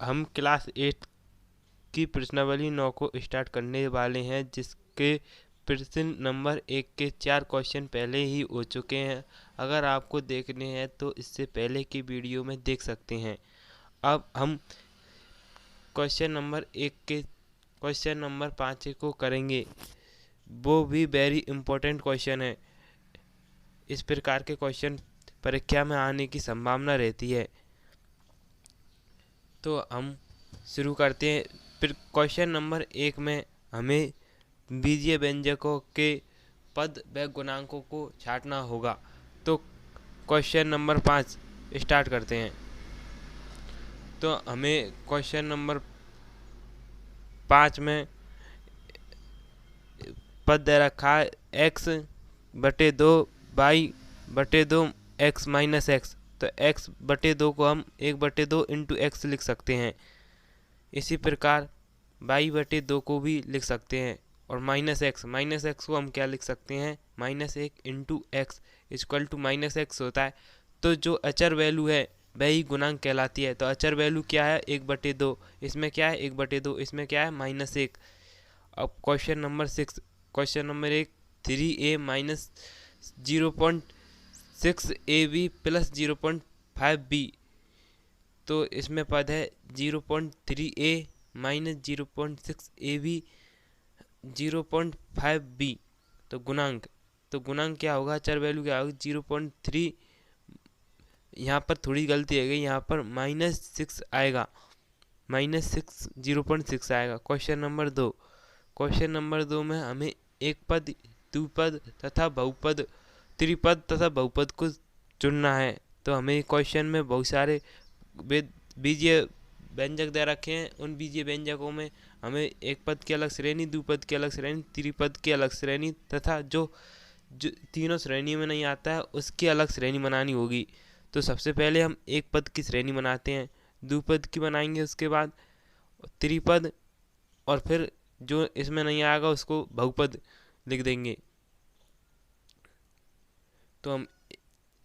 हम क्लास 8 की प्रश्नावली 9 को स्टार्ट करने वाले हैं, जिसके प्रश्न नंबर 1 के 4 क्वेश्चन पहले ही हो चुके हैं। अगर आपको देखने हैं तो इससे पहले की वीडियो में देख सकते हैं। अब हम क्वेश्चन नंबर 1 के क्वेश्चन नंबर 5 को करेंगे। वो भी वेरी इम्पोर्टेंट क्वेश्चन है। इस प्रकार के क्वेश्चन परीक्षा में आने की संभावना रहती है। तो हम शुरू करते हैं। फिर क्वेश्चन नंबर 1 में हमें बीजीय व्यंजकों के पद व गुणांकों को छांटना होगा। तो क्वेश्चन नंबर 5 स्टार्ट करते हैं। तो हमें क्वेश्चन नंबर 5 में पद दे रखा है x बटे 2 y बटे 2 x माइनस एक्स। तो x बटे 2 को हम 1/2 इंटू एक्स लिख सकते हैं। इसी प्रकार y बटे 2 को भी लिख सकते हैं। और माइनस एक्स को हम क्या लिख सकते हैं, -1 into X equal to -x होता है। तो जो अचर वैल्यू है वही गुणांक कहलाती है। तो अचर वैल्यू क्या है, 1/2। इसमें क्या है 1/2, इसमें क्या है -1। अब question number 6, question number 1 3a minus 0.6ab plus 0.5b। तो इसमें पद है 0.3a माइनस 0.6ab 0.5b। तो गुणांक क्या होगा, अचर वैल्यू क्या होगी 0.3। यहाँ पर थोड़ी गलती है गई, यहाँ पर -6 आएगा, -6 0.6 आएगा। क्वेश्चन नंबर 2, क्वेश्चन नंबर 2 में हमें एक पद, द्विपद तथा बहुपद, त्रिपद तथा बहुपद को चुनना है। तो हमें क्वेश्चन में बहुत सारे बीजीय व्यंजक दे रखे हैं। उन बीजीय व्यंजकों में हमें एक पद की अलग श्रेणी, द्विपद की अलग श्रेणी, त्रिपद की अलग श्रेणी तथा जो तीनों श्रेणी में नहीं आता है उसकी अलग श्रेणी बनानी होगी। तो सबसे पहले हम एक पद की श्रेणी बनाते हैं, द्विपद की बनाएंगे, उसके बाद त्रिपद, और फिर जो इसमें नहीं आएगा उसको बहुपद लिख देंगे। तो हम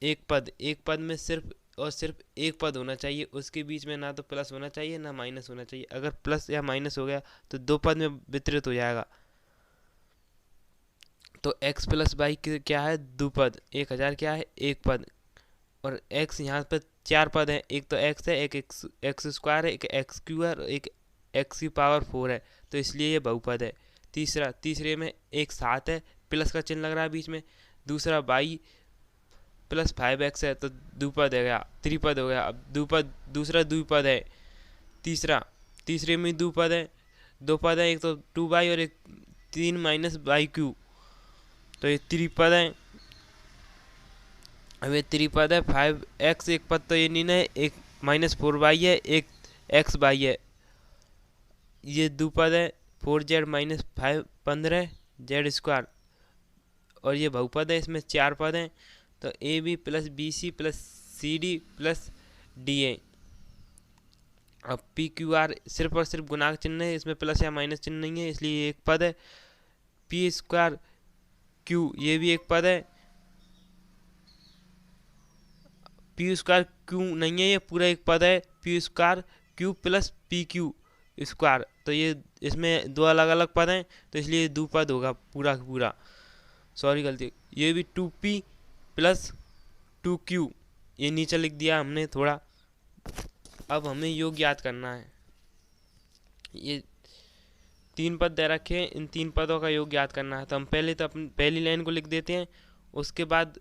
एक पद में सिर्फ और सिर्फ एक पद होना चाहिए, उसके बीच में ना तो प्लस होना चाहिए ना माइनस होना चाहिए। अगर प्लस या माइनस हो गया तो दो पद में वितरित हो जाएगा। तो x प्लस वाई क्या है, द्विपद। 1000 क्या है, एक पद। और x यहाँ पर 4 पद है, एक तो x है, एक एक्स स्क्वायर है, एक एक्स क्यू है, और एक x की पावर 4 है। तो इसलिए ये बहुपद है। तीसरे में एक 7 है, प्लस का चिन्ह लग रहा है बीच में। दूसरा y प्लस 5x है, तो द्विपद हो गया, त्रिपद हो गया। अब दूसरा द्विपद है। तीसरे में द्विपद है, दो पद है, एक तो 2y और एक 3 माइनस वाई क्यू। तो ये त्रिपद है। अब ये त्रिपद है 5x, एक पद तो ये नहीं है, एक -4y है, एक xy है। ये द्विपद है 4z माइनस 5 15 जेड स्क्वायर। और ये बहुपद है, इसमें 4 पद हैं। तो A B plus B C plus C D plus D A. अब पी क्यू आर सिर्फ और सिर्फ गुणांक चिन्ह है, इसमें प्लस या माइनस चिन्ह नहीं है, इसलिए एक पद है। पी स्क्वायर क्यू, ये भी एक पद है। पी स्क्वायर क्यू नहीं है, ये पूरा एक पद है। P square Q plus P Q square. तो ये इसमें दो अलग अलग पद हैं, तो इसलिए द्विपद होगा पूरा का पूरा। सॉरी गलती, ये भी 2p प्लस 2q, ये नीचे लिख दिया हमने थोड़ा। अब हमें योग याद करना है। ये 3 पद दे रखे हैं, इन 3 पदों का योग याद करना है। तो हम पहले तो अपनी पहली लाइन को लिख देते हैं, उसके बाद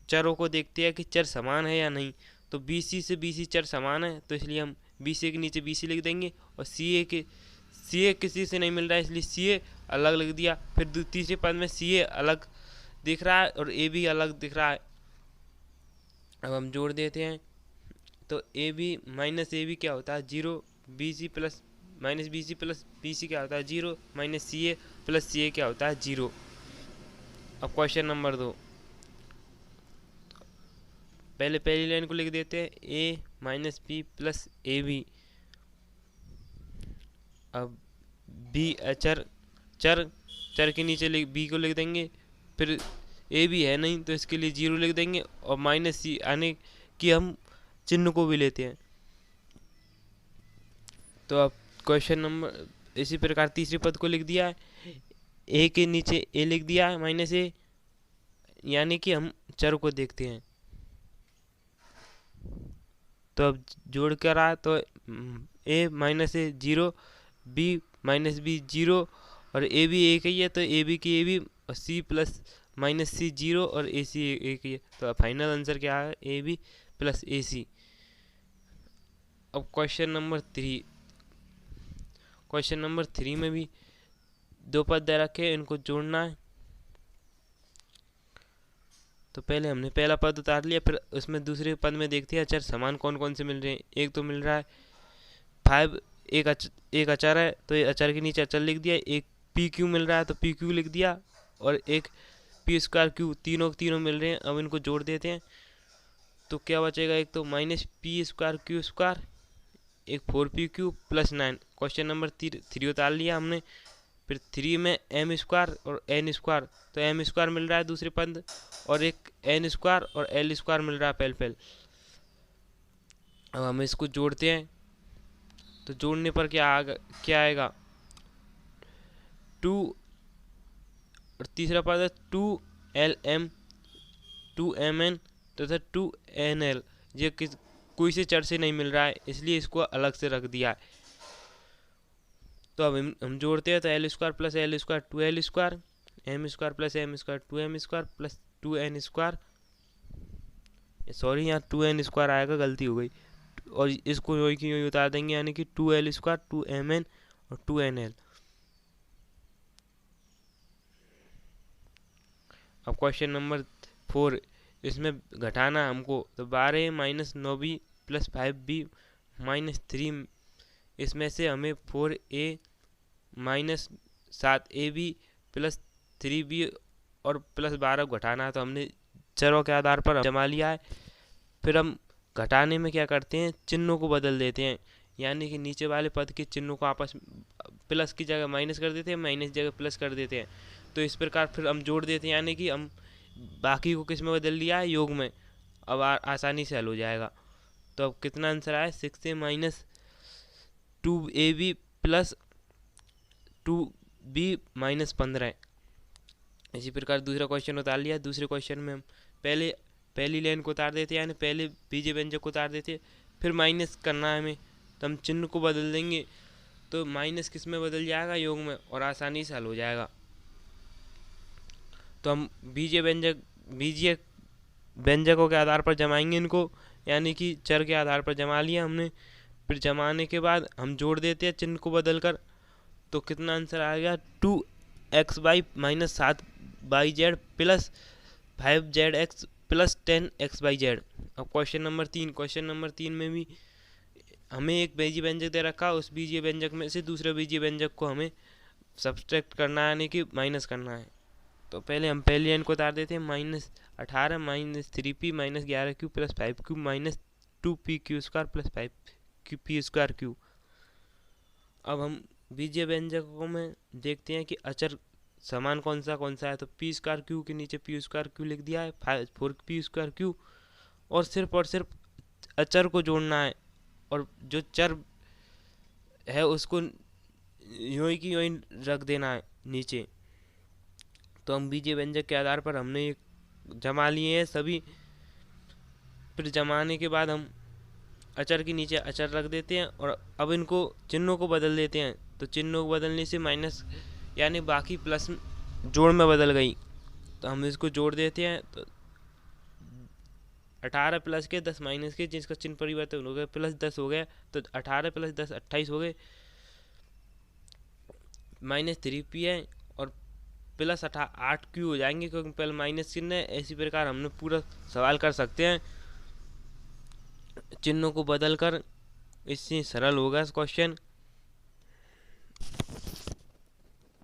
चरों को देखते हैं कि चर समान है या नहीं। तो BC से BC चर समान है, तो इसलिए हम BC के नीचे BC लिख देंगे। और CA किसी से नहीं मिल रहा है, इसलिए CA अलग लिख दिया। फिर तीसरे पद में CA अलग दिख रहा है और A भी अलग दिख रहा है। अब हम जोड़ देते हैं। तो AB माइनस AB क्या होता है 0, BC plus minus BC plus BC क्या होता है 0, माइनस CA प्लस CA क्या होता है 0। अब क्वेश्चन नंबर 2, पहले पहली लाइन को लिख देते हैं A minus B plus AB। अब B चर के नीचे B को लिख देंगे। फिर A भी है नहीं, तो इसके लिए 0 लिख देंगे। और माइनस C आने की हम चिन्ह को भी लेते हैं। तो अब क्वेश्चन नंबर इसी प्रकार तीसरे पद को लिख दिया है, ए के नीचे ए लिख दिया है माइनस ए, यानी कि हम चर को देखते हैं। तो अब जोड़ कर आया तो ए माइनस ए 0, बी माइनस बी 0 और ए भी एक ही है, तो ए बी की ए बी और सी प्लस माइनस सी 0 और ए सी एक ही है। तो फाइनल आंसर क्या है, ए बी प्लस ए सी। अब क्वेश्चन नंबर 3, क्वेश्चन नंबर 3 में भी दो पद दे रखे, इनको जोड़ना है। तो पहले हमने पहला पद उतार लिया, फिर उसमें दूसरे पद में देखते हैं अचर समान कौन कौन से मिल रहे हैं। एक तो मिल रहा है 5, एक अचर है तो ये अचर के नीचे अचर लिख दिया। एक पी क्यू मिल रहा है तो पी क्यू लिख दिया, और एक पी स्क्वायर क्यू, तीनों मिल रहे हैं। अब इनको जोड़ देते हैं तो क्या बचेगा, एक तो minus P square Q square, एक 4 P Q plus 9। Question number 3 उतार लिया हमने। फिर 3 में एम स्क्वायर और एन स्क्वायर, तो एम स्क्वायर मिल रहा है दूसरे पद, और एक एन स्क्वायर और एल स्क्वायर मिल रहा है पहले। अब हम इसको जोड़ते हैं तो जोड़ने पर क्या आएगा 2, और तीसरा पद है 2LM 2MN तथा 2NL। ये कोई से चर से नहीं मिल रहा है, इसलिए इसको अलग से रख दिया है। तो अब हम जोड़ते हैं तो L square plus L square 2L square, M square plus M square 2M square plus 2N square, sorry यहाँ 2N स्क्वायर आएगा, गलती हो गई, और इसको वही की वही उतार देंगे, यानी कि 2L स्क्वायर 2MN और 2NL। अब क्वेश्चन नंबर 4, इसमें घटाना हमको, तो 12 minus 9B plus 5B minus 3, इसमें से हमें 4A minus 7AB plus 3B और प्लस 12 घटाना है। तो हमने चरों के आधार पर जमा लिया है। फिर हम घटाने में क्या करते हैं, चिन्हों को बदल देते हैं, यानी कि नीचे वाले पद के चिन्हों को आपस प्लस की जगह माइनस कर देते हैं, माइनस की जगह प्लस कर देते हैं। तो इस प्रकार फिर हम जोड़ देते हैं, यानी कि हम बाकी को किस में बदल लिया है, योग में। अब आसानी से हल हो जाएगा। तो अब कितना आंसर आया, 6A minus 2AB plus 2B minus 15। इसी प्रकार दूसरा क्वेश्चन उतार लिया। दूसरे क्वेश्चन में हम पहली लाइन को उतार देते हैं, यानी पहले बीजे व्यंजक को उतार देते हैं, फिर माइनस करना है हमें, तो हम चिन्ह को बदल देंगे, तो माइनस किस में बदल जाएगा, योग में, और आसानी से हल हो जाएगा। तो हम बीजे व्यंजकों के आधार पर जमाएंगे इनको, यानी कि चर के आधार पर जमा लिया हमने। फिर जमाने के बाद हम जोड़ देते हैं चिन्ह को बदल कर, तो कितना आंसर आएगा, 2xy minus 7yz plus 5zx plus 10xyz। अब क्वेश्चन नंबर 3 में भी हमें एक बीजीय व्यंजक दे रखा, उस बीजीय व्यंजक में से दूसरे बीजीय व्यंजक को हमें सब्सट्रैक्ट करना है, यानी कि माइनस करना है। तो पहले हम पहली लाइन को उतार देते हैं, minus 18 minus 3p minus 11q plus 5q minus 2pq square plus 5p square q। अब हम बीजीय व्यंजकों में देखते हैं कि अचर समान कौन सा है, तो p स्क्वायर q के नीचे p स्क्वायर q लिख दिया है, 4p स्क्वायर q, और सिर्फ अचर को जोड़ना है, और जो चर है उसको यूं ही रख देना है नीचे। तो हम बीजीय व्यंजक के आधार पर हमने जमा लिए हैं सभी। फिर जमाने के बाद हम अचर के नीचे अचर रख देते हैं, और अब इनको चिन्हों को बदल देते हैं। तो चिन्हों को बदलने से माइनस यानी बाकी प्लस जोड़ में बदल गई, तो हम इसको जोड़ देते हैं। तो 18 प्लस के 10 माइनस के, जिसका चिन्ह परिवर्तन हो गया, प्लस 10 हो गया, तो 18 प्लस 10 28 हो गए, माइनस 3p है और प्लस 8q हो जाएंगे, क्योंकि पहले माइनस चिन्ह है। इसी प्रकार हमने पूरा सवाल कर सकते हैं चिन्हों को बदल कर, इससे सरल होगा क्वेश्चन।